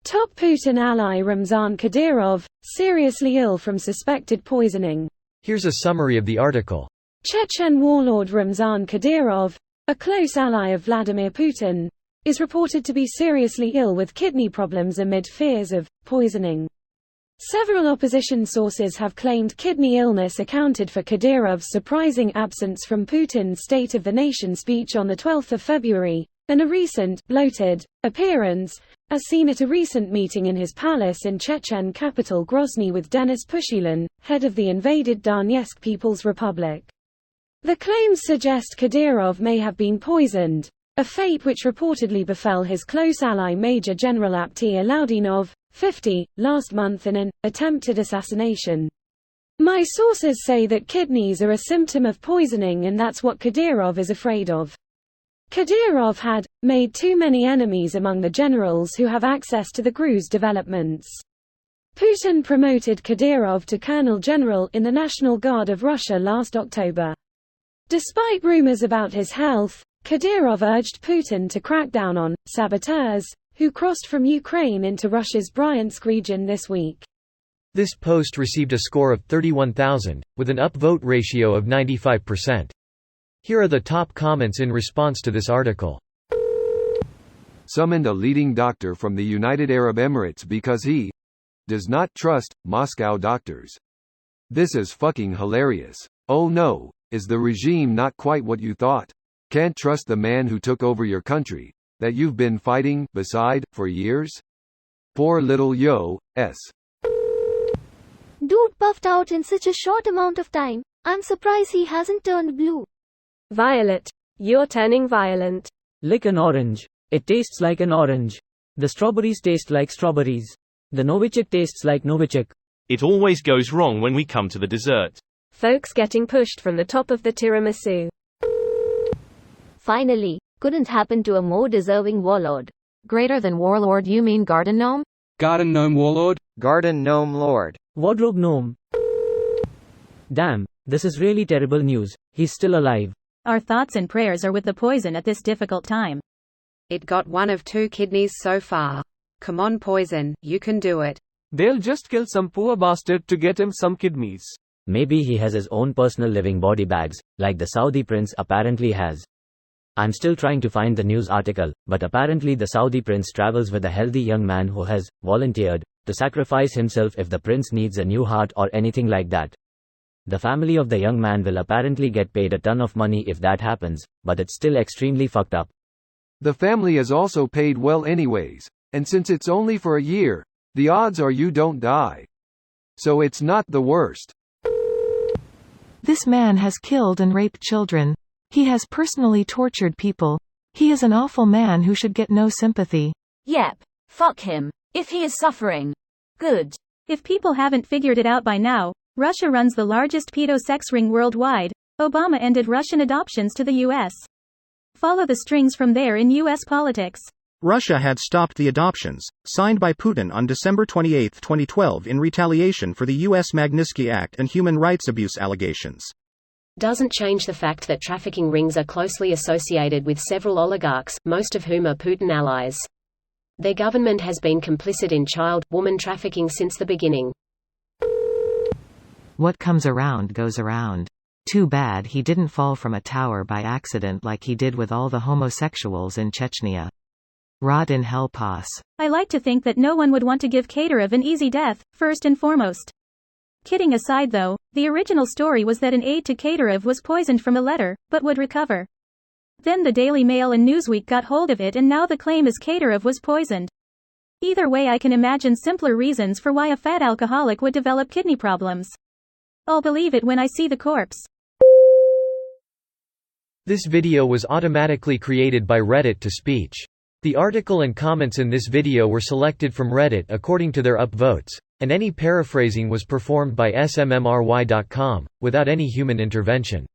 Top Putin ally Ramzan Kadyrov, seriously ill from suspected poisoning. Here's a summary of the article. Chechen warlord Ramzan Kadyrov, a close ally of Vladimir Putin, is reported to be seriously ill with kidney problems amid fears of poisoning. Several opposition sources have claimed kidney illness accounted for Kadyrov's surprising absence from Putin's State of the Nation speech on 12 February, and a recent, bloated, appearance, as seen at a recent meeting in his palace in Chechen capital Grozny with Denis Pushilin, head of the invaded Donetsk People's Republic. The claims suggest Kadyrov may have been poisoned, a fate which reportedly befell his close ally Major General Apti Alaudinov, 50, last month in an attempted assassination. My sources say that kidneys are a symptom of poisoning and that's what Kadyrov is afraid of. Kadyrov had made too many enemies among the generals who have access to the GRU's developments. Putin promoted Kadyrov to Colonel General in the National Guard of Russia last October. Despite rumors about his health, Kadyrov urged Putin to crack down on saboteurs who crossed from Ukraine into Russia's Bryansk region this week. This post received a score of 31,000, with an upvote ratio of 95%. Here are the top comments in response to this article. Summoned a leading doctor from the United Arab Emirates because he does not trust Moscow doctors. This is fucking hilarious. Oh no, is the regime not quite what you thought? Can't trust the man who took over your country, that you've been fighting beside for years? Poor little S. Dude puffed out in such a short amount of time. I'm surprised he hasn't turned blue. Violet, you're turning violent. Lick an orange. It tastes like an orange. The strawberries taste like strawberries. The Novichok tastes like Novichok. It always goes wrong when we come to the dessert. Folks getting pushed from the top of the tiramisu. Finally, couldn't happen to a more deserving warlord. Greater than warlord, you mean garden gnome? Garden gnome warlord? Garden gnome lord. Wardrobe gnome. Damn, this is really terrible news. He's still alive. Our thoughts and prayers are with the poison at this difficult time. It got 1 of 2 kidneys so far. Come on Poison, you can do it. They'll just kill some poor bastard to get him some kidneys. Maybe he has his own personal living body bags, like the Saudi prince apparently has. I'm still trying to find the news article, but apparently the Saudi prince travels with a healthy young man who has volunteered to sacrifice himself if the prince needs a new heart or anything like that. The family of the young man will apparently get paid a ton of money if that happens, but it's still extremely fucked up. The family is also paid well anyways, and since it's only for a year, the odds are you don't die. So it's not the worst. This man has killed and raped children. He has personally tortured people. He is an awful man who should get no sympathy. Yep. Fuck him. If he is suffering. Good. If people haven't figured it out by now, Russia runs the largest pedo sex ring worldwide. Obama ended Russian adoptions to the U.S. Follow the strings from there in U.S. politics. Russia had stopped the adoptions, signed by Putin on December 28, 2012 in retaliation for the U.S. Magnitsky Act and human rights abuse allegations. Doesn't change the fact that trafficking rings are closely associated with several oligarchs, most of whom are Putin allies. Their government has been complicit in woman trafficking since the beginning. What comes around goes around. Too bad he didn't fall from a tower by accident like he did with all the homosexuals in Chechnya. Rot in hell, Pass. I like to think that no one would want to give Kadyrov an easy death, first and foremost. Kidding aside though, the original story was that an aide to Kadyrov was poisoned from a letter, but would recover. Then the Daily Mail and Newsweek got hold of it and now the claim is Kadyrov was poisoned. Either way, I can imagine simpler reasons for why a fat alcoholic would develop kidney problems. I'll believe it when I see the corpse. This video was automatically created by Reddit to speech. The article and comments in this video were selected from Reddit according to their upvotes, and any paraphrasing was performed by smmry.com, without any human intervention.